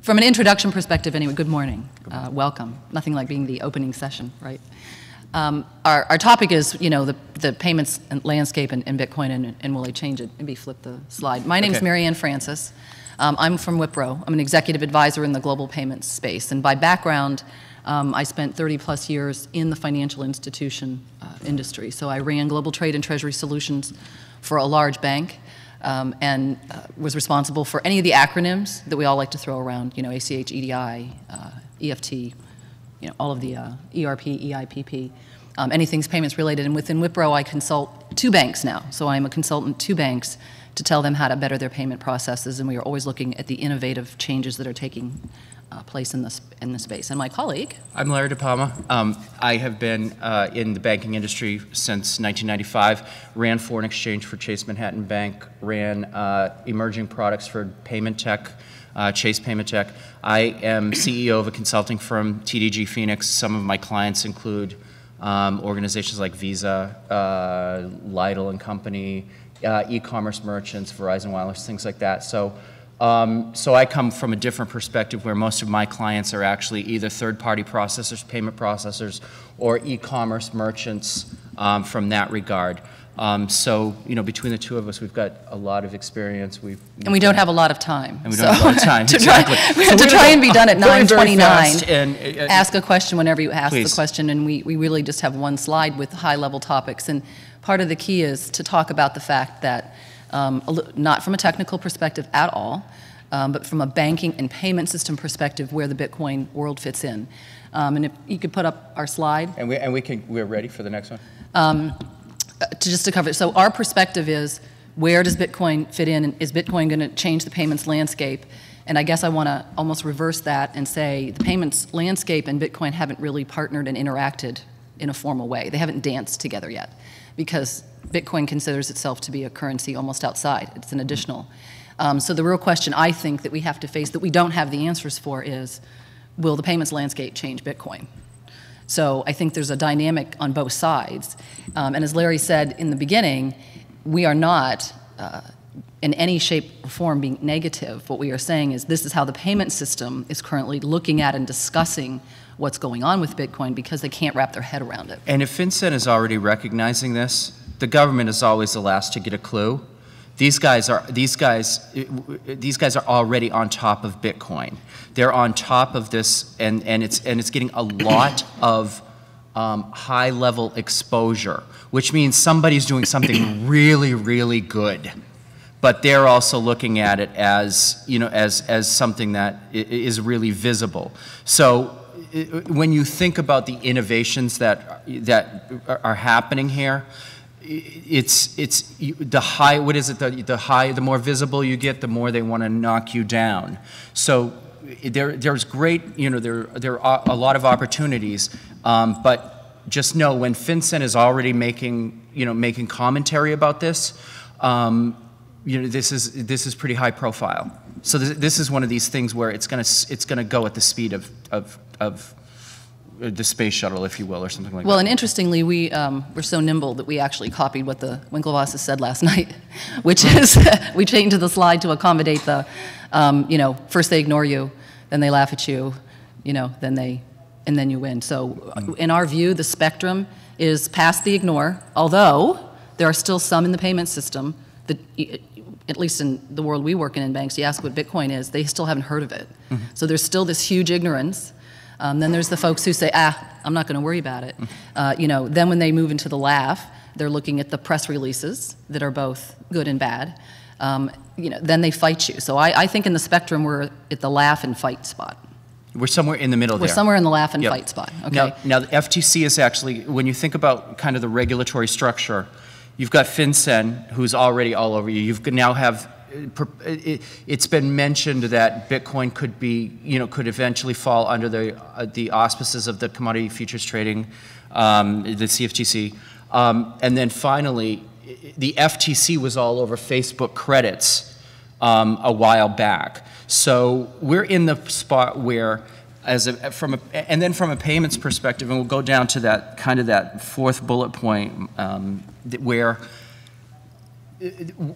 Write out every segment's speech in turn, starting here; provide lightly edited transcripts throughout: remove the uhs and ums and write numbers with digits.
From an introduction perspective, anyway, good morning. Welcome. Nothing like being the opening session, right? Our topic is, the payments landscape and Bitcoin, and will they change it? Maybe flip the slide. My name is Mary Ann Francis. I'm from Wipro. I'm an executive advisor in the global payments space. And by background, I spent 30-plus years in the financial institution industry. So I ran global trade and treasury solutions for a large bank. And was responsible for any of the acronyms that we all like to throw around, ACH, EDI, EFT, all of the ERP, EIPP, anything's payments related. And within Wipro, I consult 2 banks now. So I'm a consultant 2 banks to tell them how to better their payment processes. And we are always looking at the innovative changes that are taking place in this space. And my colleague. I'm Larry DePalma. I have been in the banking industry since 1995, ran foreign exchange for Chase Manhattan Bank, ran emerging products for payment tech, Chase Payment Tech. I am CEO of a consulting firm, TDG Phoenix. Some of my clients include organizations like Visa, Lidl and Company, e-commerce merchants, Verizon Wireless, things like that. So I come from a different perspective where most of my clients are actually either third-party processors, payment processors, or e-commerce merchants from that regard. So, between the 2 of us, we've got a lot of experience. And we don't have a lot of time. And we don't have a lot of time, exactly. To try and be done at 9:29, ask a question whenever you ask the question, and we really just have one slide with high-level topics. And part of the key is to talk about the fact that not from a technical perspective at all, but from a banking and payment system perspective where the Bitcoin world fits in. And if you could put up our slide. And we're ready for the next one? To cover it. So our perspective is, where does Bitcoin fit in? And is Bitcoin going to change the payments landscape? And I guess I want to almost reverse that and say the payments landscape and Bitcoin haven't really partnered and interacted in a formal way. They haven't danced together yet, because Bitcoin considers itself to be a currency almost outside. It's an additional. So the real question I think that we have to face that we don't have the answers for is, will the payments landscape change Bitcoin? So I think there's a dynamic on both sides. And as Larry said in the beginning, we are not in any shape or form being negative. What we are saying is this is how the payment system is currently looking at and discussing what's going on with Bitcoin, because they can't wrap their head around it. And if FinCEN is already recognizing this, the government is always the last to get a clue. These guys are already on top of Bitcoin. They're on top of this, and it's getting a lot of high-level exposure, which means somebody's doing something really, really good. But they're also looking at it as as something that is really visible. So when you think about the innovations that are happening here, it's the high. What is it? The more visible you get, the more they want to knock you down. So there's great. There are a lot of opportunities, but just know when FinCEN is already making commentary about this, this is pretty high profile. So this is one of these things where it's gonna go at the speed of the space shuttle, if you will, or something like that. Well, and interestingly, we're so nimble that we actually copied what the Winklevosses said last night, which is we changed the slide to accommodate the, first they ignore you, then they laugh at you, and then you win. So in our view, the spectrum is past the ignore, although there are still some in the payment system that, at least in the world we work in banks, you ask what Bitcoin is, they still haven't heard of it. Mm-hmm. So there's still this huge ignorance. Then there's the folks who say, I'm not going to worry about it. Then when they move into the laugh, they're looking at the press releases that are both good and bad. Then they fight you. So I think in the spectrum, we're at the laugh and fight spot. We're somewhere in the middle there. We're somewhere in the laugh and fight spot. Okay. Now, the FTC is actually, when you think about kind of the regulatory structure, you've got FinCEN, who's already all over you. You now have, it's been mentioned that Bitcoin could be, could eventually fall under the auspices of the Commodity Futures Trading, the CFTC. And then finally, the FTC was all over Facebook credits a while back. So we're in the spot where, from a payments perspective, and we'll go down to that kind of that 4th bullet point, where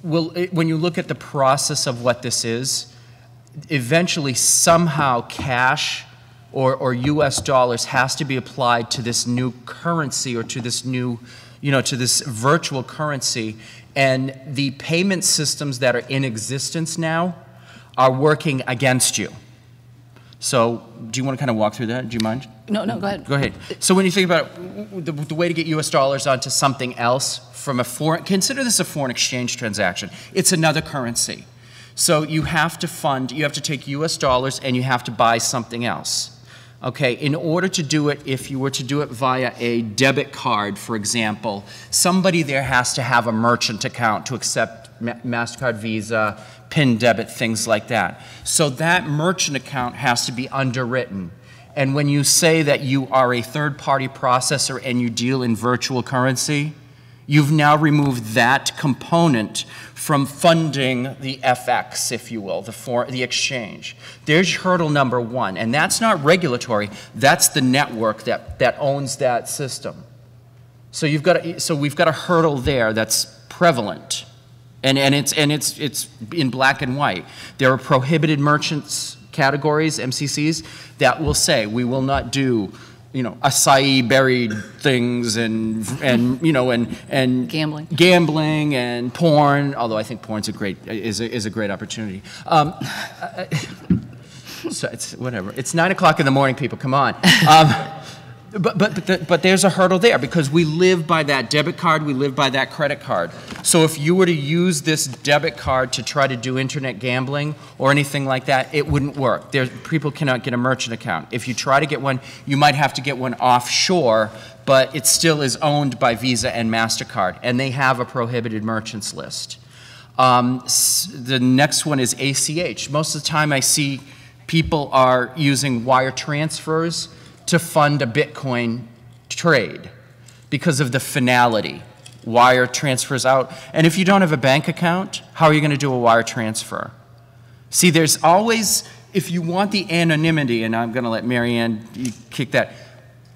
when you look at the process of what this is, eventually somehow cash or US dollars has to be applied to this new currency or to this new, to this virtual currency. And the payment systems that are in existence now are working against you. So do you want to kind of walk through that? Do you mind? No, go ahead. Go ahead. So when you think about it, the way to get US dollars onto something else from a consider this a foreign exchange transaction. It's another currency. So you have to take US dollars and you have to buy something else. Okay, in order to do it, if you were to do it via a debit card, for example, somebody there has to have a merchant account to accept MasterCard, Visa, PIN debit, things like that. So that merchant account has to be underwritten. And when you say that you are a third-party processor and you deal in virtual currency, you've now removed that component from funding the FX, if you will, the exchange. There's hurdle number one, and that's not regulatory. That's the network that owns that system. So we've got a hurdle there that's prevalent, and it's in black and white. There are prohibited merchants categories, MCCs, that will say we will not do acai berry things and gambling and porn. Although I think porn's is a great opportunity. So it's whatever. It's 9 o'clock in the morning, people. Come on. But there's a hurdle there because we live by that debit card, we live by that credit card. So if you were to use this debit card to try to do internet gambling or anything like that, it wouldn't work. People cannot get a merchant account. If you try to get one, you might have to get one offshore, but it still is owned by Visa and MasterCard, and they have a prohibited merchants list. The next one is ACH. Most of the time I see people are using wire transfers to fund a Bitcoin trade because of the finality. Wire transfers out. And if you don't have a bank account, how are you going to do a wire transfer? See, there's always, if you want the anonymity, and I'm going to let Marianne kick that,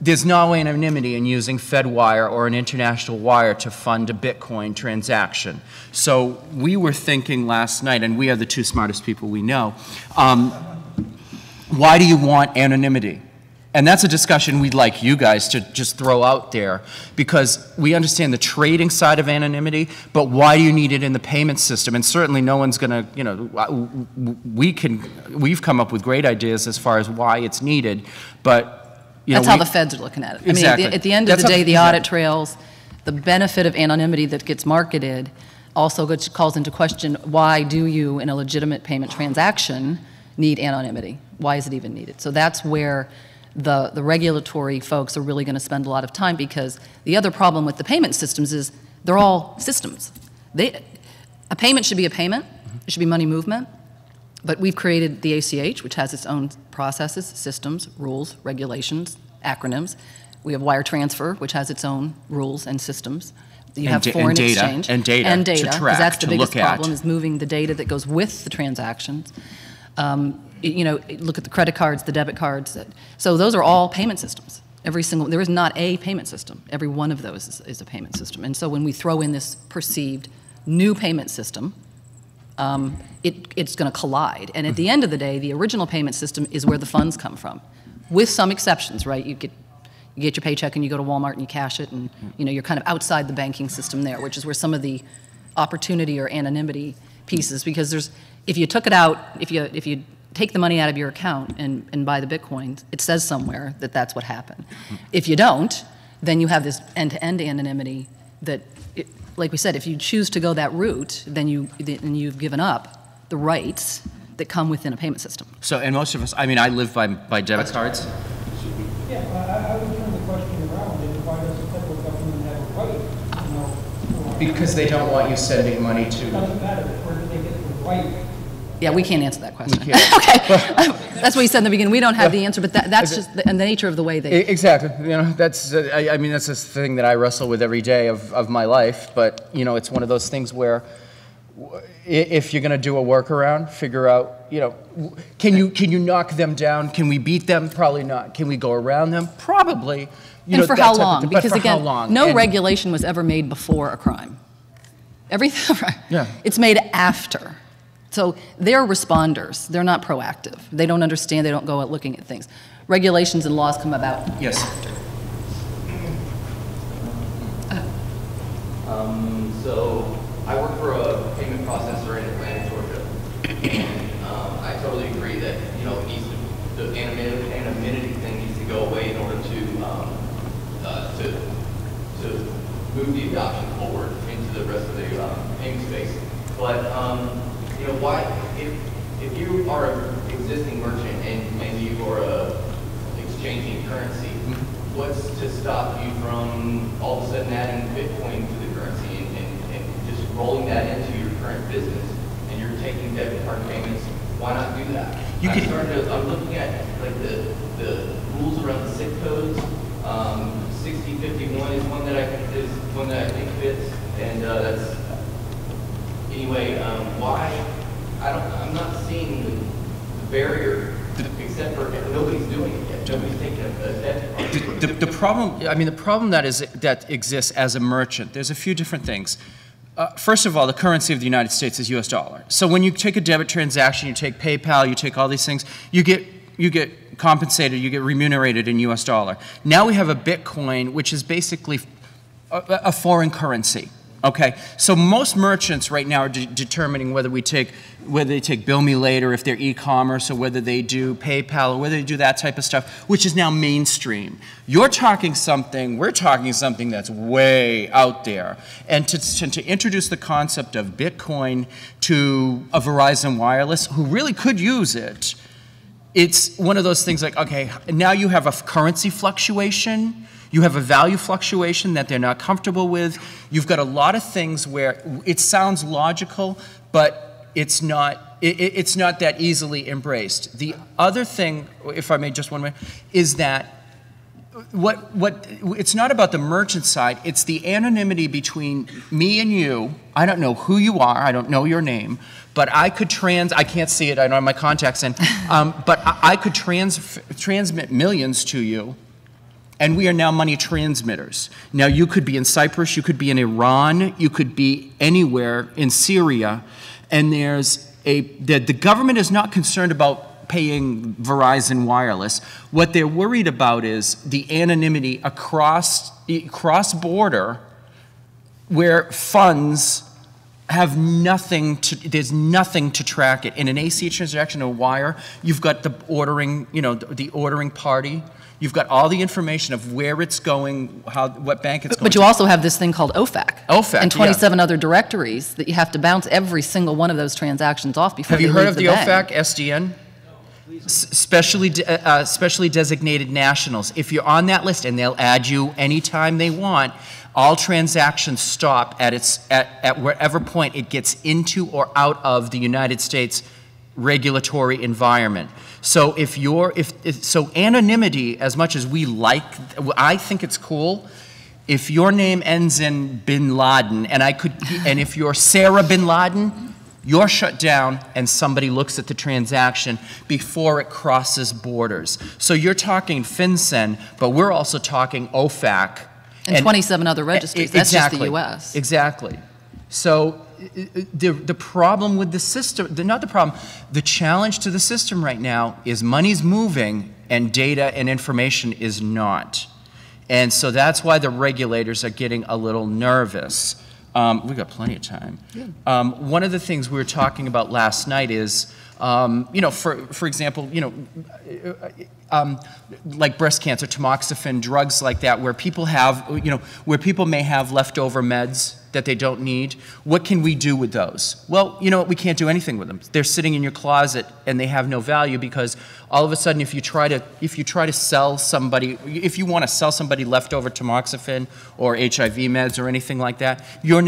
there's no anonymity in using FedWire or an international wire to fund a Bitcoin transaction. So we were thinking last night, and we are the two smartest people we know, why do you want anonymity? And that's a discussion we'd like you guys to just throw out there because we understand the trading side of anonymity, but why do you need it in the payment system? And certainly no one's going to, we've come up with great ideas as far as why it's needed, but that's how the feds are looking at it. Exactly. I mean, at the end of the day, the audit trails, the benefit of anonymity that gets marketed also calls into question, why do you, in a legitimate payment transaction, need anonymity? Why is it even needed? So that's where the regulatory folks are really going to spend a lot of time because the other problem with the payment systems is they're all systems. A payment should be a payment. It should be money movement. But we've created the ACH, which has its own processes, systems, rules, regulations, acronyms. We have wire transfer, which has its own rules and systeok You have foreign exchange. And data to track, because that's the biggest to look problem at. is moving the data that goes with the transactions. Look at the credit cards, the debit cards. So those are all payment systems. There is not a payment system. Every one of those is a payment system. And so when we throw in this perceived new payment system, it's going to collide. And at the end of the day, the original payment system is where the funds come from, with some exceptions, right? You get your paycheck and you go to Walmart and you cash it, and you're kind of outside the banking system there, which is where some of the opportunity or anonymity pieces, because if you took it out, if you take the money out of your account and buy the Bitcoin, it says somewhere that that's what happened. If you don't, then you have this end-to-end anonymity that, like we said, if you choose to go that route, then you've given up the rights that come within a payment system. So, and most of us, I mean, I live by debit cards. Yeah, I would turn the question around, and why does the federal government have a right, Because they don't want you sending money to... It doesn't matter, where do they get the right? Yeah, we can't answer that question. Okay, that's what you said in the beginning. We don't have the answer, but that's just the nature of the way they... Exactly. That's, I mean, that's this thing that I wrestle with every day of my life, but, it's one of those things where if you're going to do a workaround, figure out, can you knock them down? Can we beat them? Probably not. Can we go around them? Probably. And for how long? Because again, no regulation was ever made before a crime. Everything, yeah. It's made after. So they're responders. They're not proactive. They don't understand. They don't go out looking at things. Regulations and laws come about. Yes. So I work for a payment processor in Atlanta, Georgia, and I totally agree that it needs to, the anonymity thing needs to go away in order to move the adoption forward into the rest of the payment space. But why, if you are an existing merchant and you are exchanging currency, what's to stop you from all of a sudden adding Bitcoin to the currency and just rolling that into your current business, and you're taking debit card payments? Why not do that? I'm looking at like the rules around the SIC codes. 6051 is one that I think fits, and that's anyway. Why? I'm not seeing the barrier, except for nobody's doing it yet. Nobody's taking a debit card. The problem, I mean, the problem that exists as a merchant, there's a few different things. First of all, the currency of the United States is US dollar. So when you take a debit transaction, you take PayPal, you take all these things, you get compensated, you get remunerated in US dollar. Now we have a Bitcoin, which is basically a foreign currency. Okay, so most merchants right now are determining whether they take Bill Me Later if they're e-commerce, or whether they do PayPal, or whether they do that type of stuff, which is now mainstream. We're talking something that's way out there. And to introduce the concept of Bitcoin to a Verizon Wireless, who really could use it, it's one of those things like, okay, now you have a currency fluctuation, you have a value fluctuation that they're not comfortable with. You've got a lot of things where it sounds logical, but it's not that easily embraced. The other thing, if I may just 1 minute, is that it's not about the merchant side, it's the anonymity between me and you. I don't know who you are, I don't know your name, but I can't see it, I don't have my contacts in, but I could transmit millions to you. And we are now money transmitters. Now you could be in Cyprus, you could be in Iran, you could be anywhere in Syria, and the government is not concerned about paying Verizon Wireless. What they're worried about is the anonymity cross-border, where funds have there's nothing to track it. In an ACH transaction, a wire, you've got the ordering party. You've got all the information of where it's going, what bank it's going to. But you also have this thing called OFAC. OFAC, and 27 other directories that you have to bounce every single one of those transactions off before Have you heard of the bank. OFAC, SDN? Specially designated nationals. If you're on that list, and they'll add you anytime they want, all transactions stop at wherever point it gets into or out of the United States regulatory environment. So so anonymity, as much as I think it's cool. If your name ends in Bin Laden, and if you're Sarah Bin Laden, you're shut down, and somebody looks at the transaction before it crosses borders. So you're talking FinCEN, but we're also talking OFAC and 27 other registries. That's just the U.S. Exactly. So the problem with the system, the challenge to the system right now is money's moving and data and information is not. And so that's why the regulators are getting a little nervous. We've got plenty of time. One of the things we were talking about last night is, for example, like breast cancer, tamoxifen, drugs like that, where people may have leftover meds that they don't need. What can we do with those? Well, you know what? We can't do anything with them. They're sitting in your closet and they have no value, because all of a sudden, if you try to sell somebody, if you want to sell somebody leftover tamoxifen or HIV meds or anything like that, you're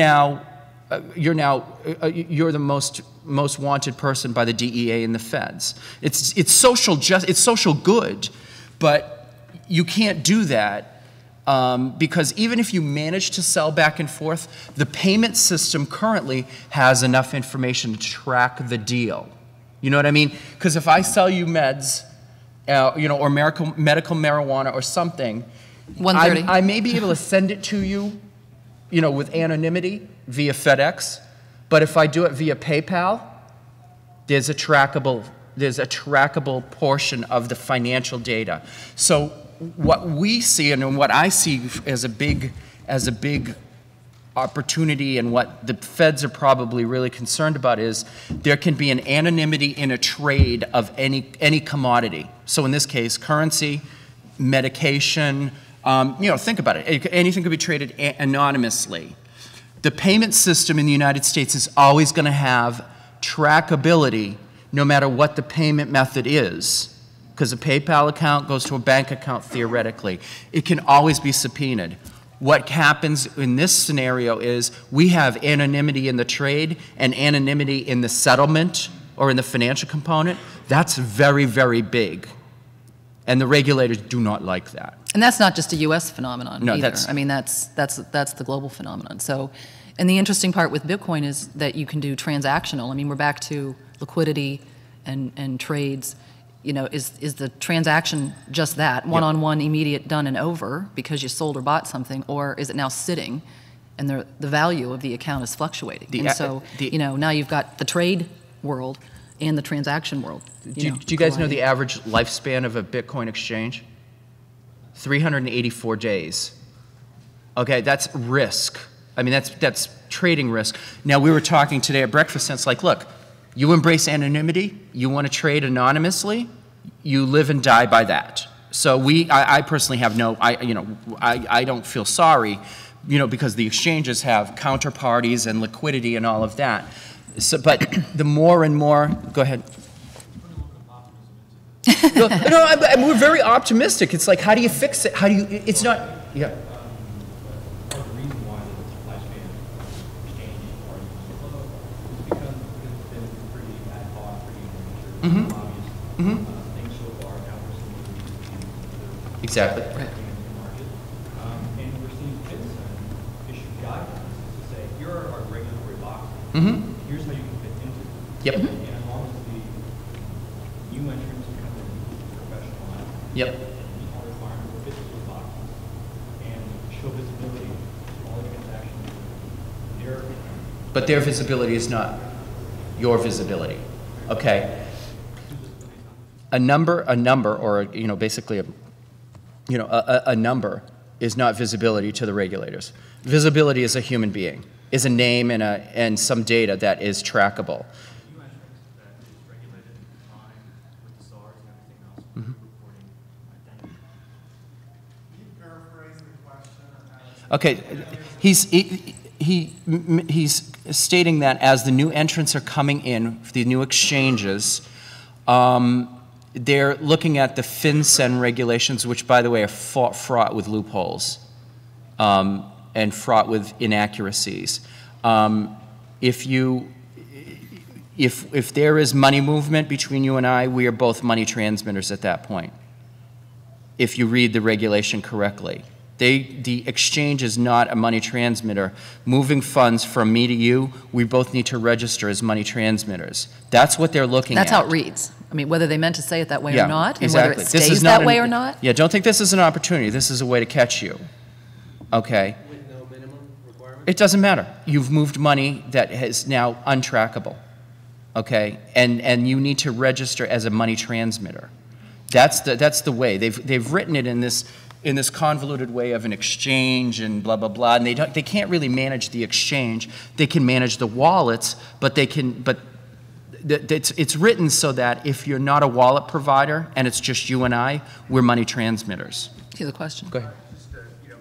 the most wanted person by the DEA and the feds. It's social good, but you can't do that. Because even if you manage to sell back and forth, the payment system currently has enough information to track the deal. You know what I mean? Because if I sell you meds, or medical marijuana or something, 130. I may be able to send it to you, with anonymity via FedEx. But if I do it via PayPal, there's a trackable portion of the financial data. So what we see and what I see as a big opportunity, and what the feds are probably really concerned about, is there can be an anonymity in a trade of any commodity. So in this case, currency, medication, think about it. Anything could be traded anonymously. The payment system in the United States is always going to have trackability no matter what the payment method is, because a PayPal account goes to a bank account theoretically. It can always be subpoenaed. What happens in this scenario is we have anonymity in the trade and anonymity in the settlement or in the financial component. That's very, very big. And the regulators do not like that. And that's not just a U.S. phenomenon either. That's, I mean, that's the global phenomenon. So, and the interesting part with Bitcoin is that you can do transactional. I mean, we're back to liquidity and trades. Is the transaction just that, one-on-one, immediate, done and over because you sold or bought something, or is it now sitting and the value of the account is fluctuating? Now you've got the trade world and the transaction world. Do you guys know the average lifespan of a Bitcoin exchange? 384 days. Okay, that's risk. I mean, that's trading risk. Now, we were talking today at breakfast, and it's like, look, you embrace anonymity, you want to trade anonymously, you live and die by that. So I personally have I don't feel sorry, because the exchanges have counterparties and liquidity and all of that. So, but the more and more, go ahead. We're very optimistic. It's like, how do you fix it? It's not, yeah. Exactly. And we're seeing FinCEN issue guidelines to say, here are our regulatory boxes. Here's how you can fit into them. Yep. And as long as the new entrants come in professional, yep. meet all requirements to fit those boxes and show visibility to all the transactions. But their visibility is not your visibility. Okay. A number, or basically a number is not visibility to the regulators. Visibility is a human being, is a name and some data that is trackable. Okay, he's stating that as the new entrants are coming in, the new exchanges, they're looking at the FinCEN regulations, which, by the way, are fraught with loopholes and fraught with inaccuracies. If there is money movement between you and I, we are both money transmitters at that point, if you read the regulation correctly. The exchange is not a money transmitter. Moving funds from me to you, we both need to register as money transmitters. That's what they're looking at. That's how it reads. I mean, whether they meant to say it that way or not, and exactly. whether it stays that way or not. Yeah, don't think this is an opportunity. This is a way to catch you. Okay? With no minimum requirement? It doesn't matter. You've moved money that is now untrackable. Okay? And you need to register as a money transmitter. That's the way. They've written it in this convoluted way of an exchange and blah, blah, blah, and they can't really manage the exchange. They can manage the wallets, but it's written so that if you're not a wallet provider and it's just you and I, we're money transmitters. Here's a question. Go ahead. Just,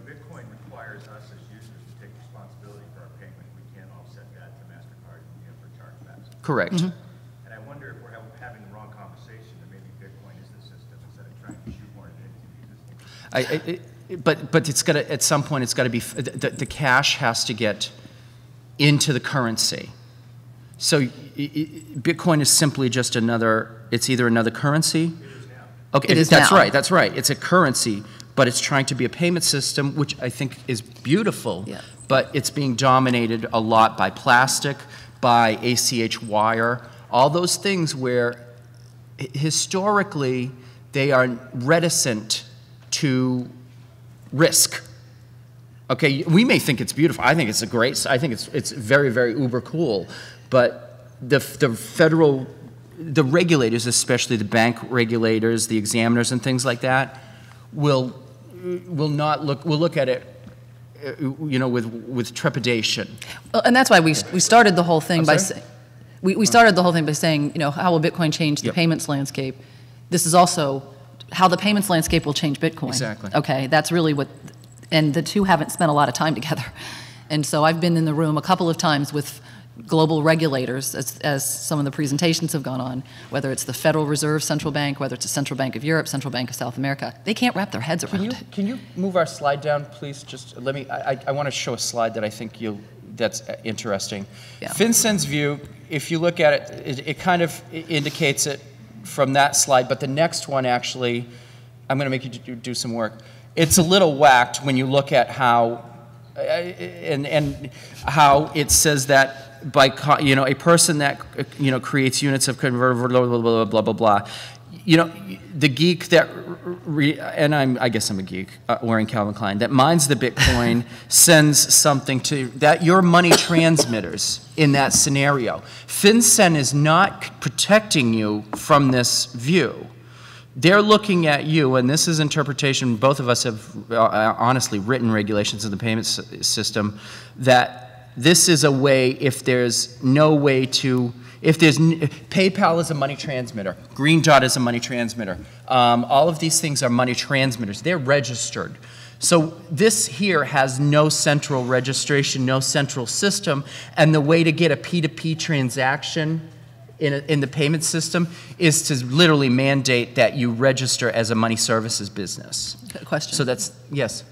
Bitcoin requires us as users to take responsibility for our payment. We can't offset that to MasterCard for chargebacks. Correct. And I wonder if we're having the wrong conversation, that maybe Bitcoin is the system instead of trying to shoehorn it into the existing. But it's got to, at some point, it's got to be, the cash has to get into the currency. So Bitcoin is simply just it's either another currency. It is now. Okay, It is that's now. right, that's right. It's a currency, but it's trying to be a payment system, which I think is beautiful. Yeah. But it's being dominated a lot by plastic, by ACH wire, all those things where historically they are reticent to risk. Okay, we may think it's beautiful. I think it's it's very, very uber cool. But the federal the regulators, especially the bank regulators, the examiners and things like that, will look at it, with trepidation. Well, and that's why we started the whole thing I'm by sorry? saying, we started the whole thing by saying, how will Bitcoin change the Yep. payments landscape? This is also how the payments landscape will change Bitcoin. Exactly. Okay, that's really what, and the two haven't spent a lot of time together. And so I've been in the room a couple of times with global regulators as some of the presentations have gone on, whether it's the Federal Reserve Central Bank, whether it's the Central Bank of Europe, Central Bank of South America. They can't wrap their heads around it. Can you move our slide down, please? Just let me, I want to show a slide that I think that's interesting. Yeah. FinCEN's view, if you look at it, it kind of indicates it from that slide, but the next one actually, I'm going to make you do some work. It's a little whacked when you look at how, and how it says that by, a person that, creates units of convertible, blah, blah, blah, blah, blah, blah. The geek that, and I guess I'm a geek, wearing Calvin Klein, that mines the Bitcoin sends something to that your money transmitters in that scenario. FinCEN is not protecting you from this view. They're looking at you, and this is interpretation, both of us have honestly written regulations in the payments system, that this is a way, if there's no way to, PayPal is a money transmitter, Green Dot is a money transmitter, all of these things are money transmitters, they're registered. So this here has no central registration, no central system, and the way to get a P2P transaction in the payment system is to literally mandate that you register as a money services business. Question. So that's, yes?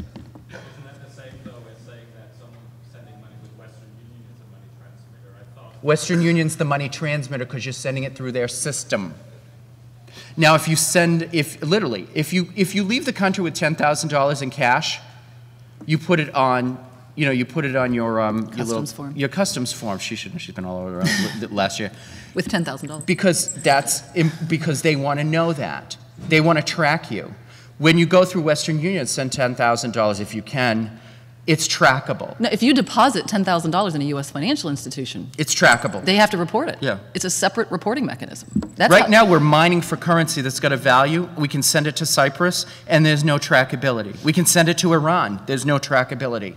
Isn't that the same, though, as saying that someone sending money with Western Union is a money transmitter? I thought. Western Union's the money transmitter because you're sending it through their system. Now, if you send, if you leave the country with $10,000 in cash, you put it on, you put it on your Customs form. Your customs form. She's been all over around last year. With $10,000. Because they want to know that. They want to track you. When you go through Western Union, send $10,000 if you can. It's trackable. No, if you deposit $10,000 in a U.S. financial institution, It's trackable. they have to report it. Yeah. It's a separate reporting mechanism. That's Right how- now, we're mining for currency that's got a value. We can send it to Cyprus, and there's no trackability. We can send it to Iran. There's no trackability.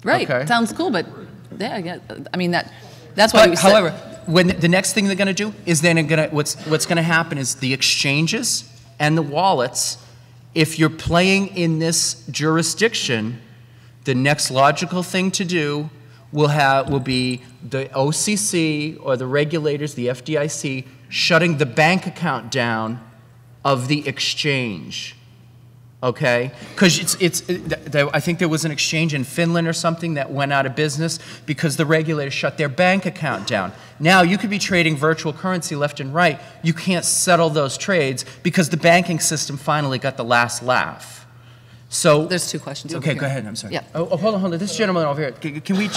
Right, Okay. sounds cool, but yeah, I mean, that's why we But, said. however, when the next thing they're going to do is what's going to happen is the exchanges and the wallets. If you're playing in this jurisdiction, the next logical thing to do will be the OCC or the regulators, the FDIC, shutting the bank account down of the exchange. Okay, because I think there was an exchange in Finland or something that went out of business because the regulators shut their bank account down. Now you could be trading virtual currency left and right. You can't settle those trades because the banking system finally got the last laugh. So There's two questions over Okay, here. go ahead. I'm sorry. Yeah. Oh, hold on. This gentleman over here. Can we?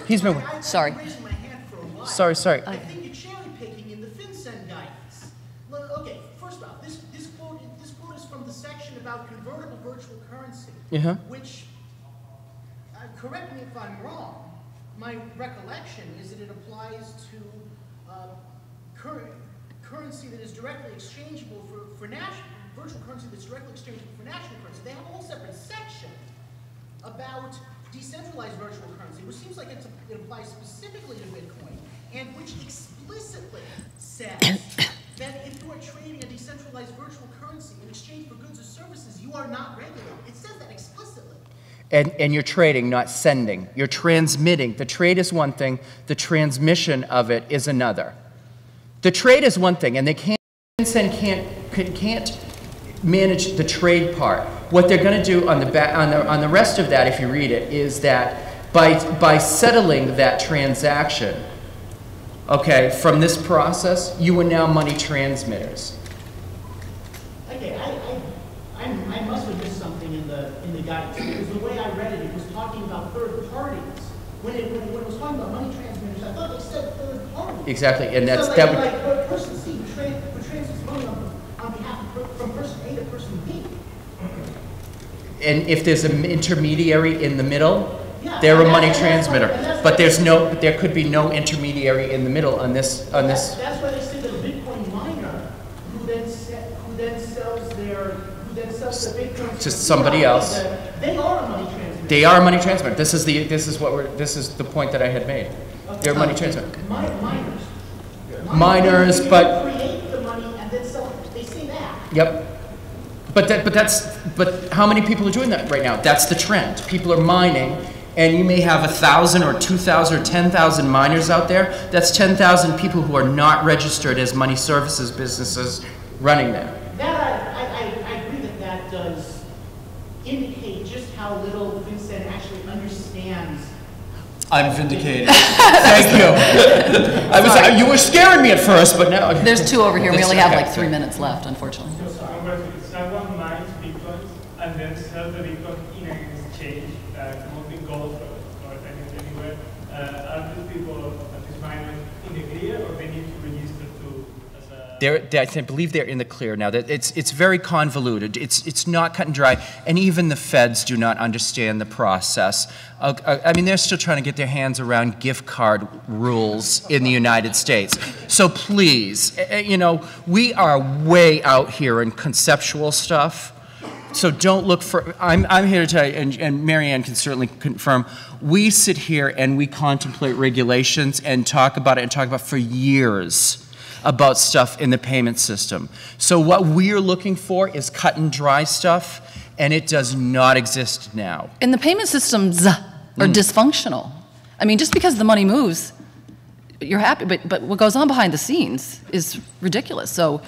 He's been. Sorry. I've been raising my hand for a while. Sorry. I think you're cherry picking in the FinCEN guidance. Look, okay, first off, this quote is from the section about convertible virtual currency, Uh-huh. which, correct me if I'm wrong, my recollection is that it applies to currency that is directly exchangeable for national, virtual currency that's directly exchangeable for national currency. They have a whole separate section about decentralized virtual currency, which seems like it applies specifically to Bitcoin, and which explicitly says that if you are trading a decentralized virtual currency in exchange for goods or services, you are not regulated. It says that explicitly. And you're trading, not sending. You're transmitting. The trade is one thing. The transmission of it is another. The trade is one thing, and they can't manage the trade part. What they're going to do on the rest of that, if you read it, is that by settling that transaction, okay, from this process, you are now money transmitters. Okay, I must have missed something in the guidance, because the way I read it, it was talking about third parties. When it was talking about money transmitters, I thought they said third parties. Exactly, and So that would. like person C who transfers money on behalf of from person A to person B. And if there's an intermediary in the middle, Yeah, they're a and money that's transmitter. why- and that's But why- there could be no intermediary in the middle on this. That's why they say that sells their Bitcoin To somebody else. They are a money transmitter. They are a money transmitter. This is the point that I had made. They're a money transmitter. Miners. Miners, but Create the money and then sell it. They say that. yep. But how many people are doing that right now? That's the trend. People are mining, and you may have 1,000 or 2,000 or 10,000 miners out there. That's 10,000 people who are not registered as money services businesses running there. That I agree that does indicate just how little Vincent actually understands. I'm vindicated. Thank you. You were scaring me at first, but now There's two over here. We only have Okay. like 3 minutes left, unfortunately. Someone mines bitcoins and then sells the bitcoin in an exchange, mostly gold or anywhere. Are these people, these miners, in the clear, or they need to register to as a? I believe they're in the clear now. That it's very convoluted. It's not cut and dry, and even the feds do not understand the process. I mean, they're still trying to get their hands around gift card rules in the United States. So please, we are way out here in conceptual stuff. So don't look for. I'm here to tell you, and Marianne can certainly confirm. We sit here and we contemplate regulations and talk about it for years about stuff in the payment system. So what we're looking for is cut and dry stuff, and it does not exist now. And the payment systems are dysfunctional. I mean, just because the money moves, you're happy, but what goes on behind the scenes is ridiculous. So,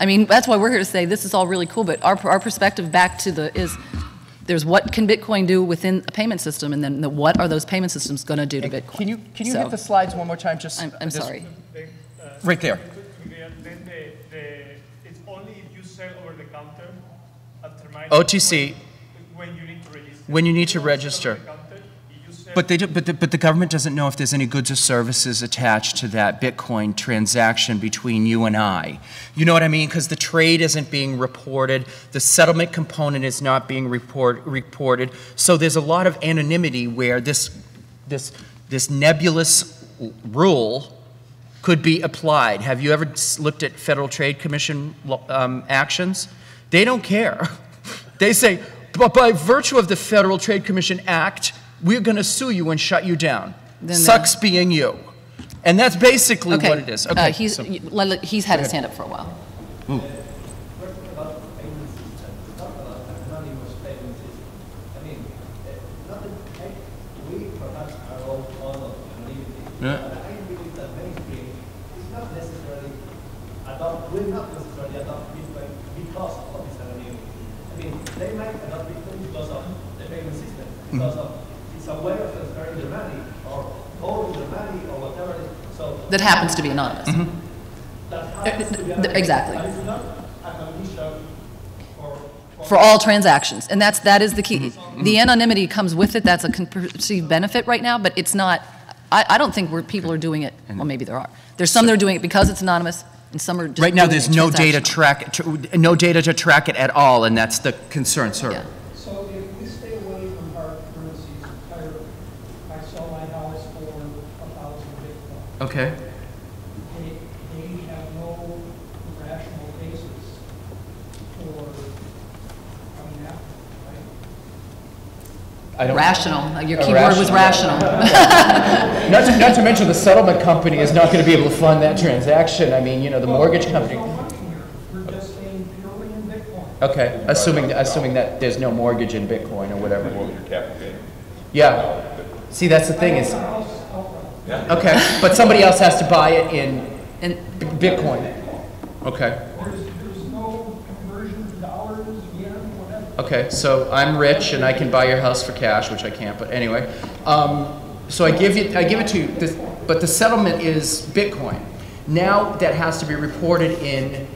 I mean, that's why we're here to say this is all really cool, but our perspective back to there's what can Bitcoin do within a payment system, and then what are those payment systems going to do to Bitcoin? Can you hit the slides one more time? I'm sorry. Right there. Then it's only if you sell over the counter after mining. OTC. When you need to register. When you need to register. But the government doesn't know if there's any goods or services attached to that Bitcoin transaction between you and I. You know what I mean? Because the trade isn't being reported, the settlement component is not being reported. So there's a lot of anonymity where this nebulous rule could be applied. Have you ever looked at Federal Trade Commission actions? They don't care. They say, but by virtue of the Federal Trade Commission Act, we're going to sue you and shut you down. Sucks being you. And that's basically what it is. Okay. He's had his hand up for a while. Will not necessarily adopt Bitcoin because of this anonymity. I mean, they might adopt Bitcoin because of the payment system, because of it's a way of transferring their money or holding their money or whatever it is. So that happens to be anonymous. That happens to be anonymous. Exactly. But it's not a condition for all transactions, and that is the key. The anonymity comes with it. That's a perceived benefit right now, but it's not. I don't think people are doing it. Well, maybe there are. There's some that are doing it because it's anonymous. And some are just right now, there's no data no data to track it at all, and that's the concern, sir. Yeah. So if we stay away from hard currencies entirely, I sell my house for 1,000 Bitcoin. Okay. They have no rational basis for coming after, right? Rational. Your keyword was rational. Not to mention the settlement company is not going to be able to fund that transaction. I mean, the mortgage company. We're just saying purely in Bitcoin. Okay, assuming that there's no mortgage in Bitcoin or whatever. Yeah. See, that's the thing is. Okay, but somebody else has to buy it in Bitcoin. Okay. There's no conversion to dollars, yen, whatever. Okay, so I'm rich and I can buy your house for cash, which I can't. But anyway, so I give it to you. But the settlement is Bitcoin. Now that has to be reported in.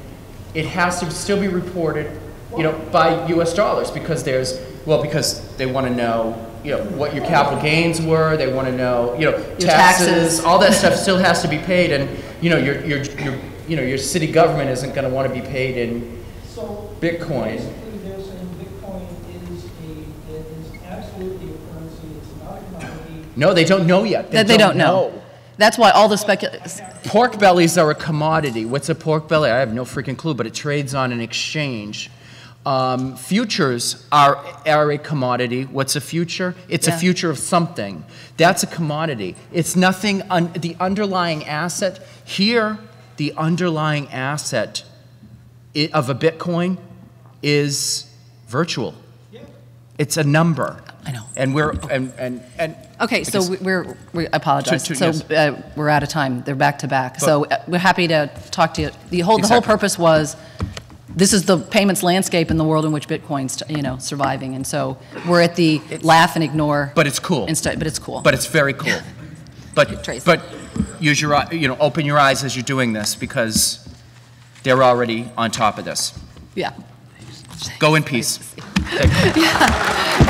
It has to still be reported, by U.S. dollars because because they want to know, what your capital gains were. They want to know, taxes. All that stuff still has to be paid, and your city government isn't going to want to be paid in Bitcoin. Basically, they're saying Bitcoin is absolutely a currency. It's not a commodity. No, they don't know yet. They don't know. That's why all the speculation. Pork bellies are a commodity. What's a pork belly? I have no freaking clue, but it trades on an exchange. Futures are a commodity. What's a future? It's a future of something. That's a commodity. It's nothing, the underlying asset. Here, the underlying asset of a Bitcoin is virtual. It's a number. I know. And we're, Okay, so we apologize. Yes. We're out of time. They're back to back. So we're happy to talk to you. The whole purpose was, this is the payments landscape in the world in which Bitcoin's, surviving. And so we're at the laugh and ignore. But it's cool. But it's cool. But it's very cool. But use your, open your eyes as you're doing this, because they're already on top of this. Yeah. Go in peace. Yeah.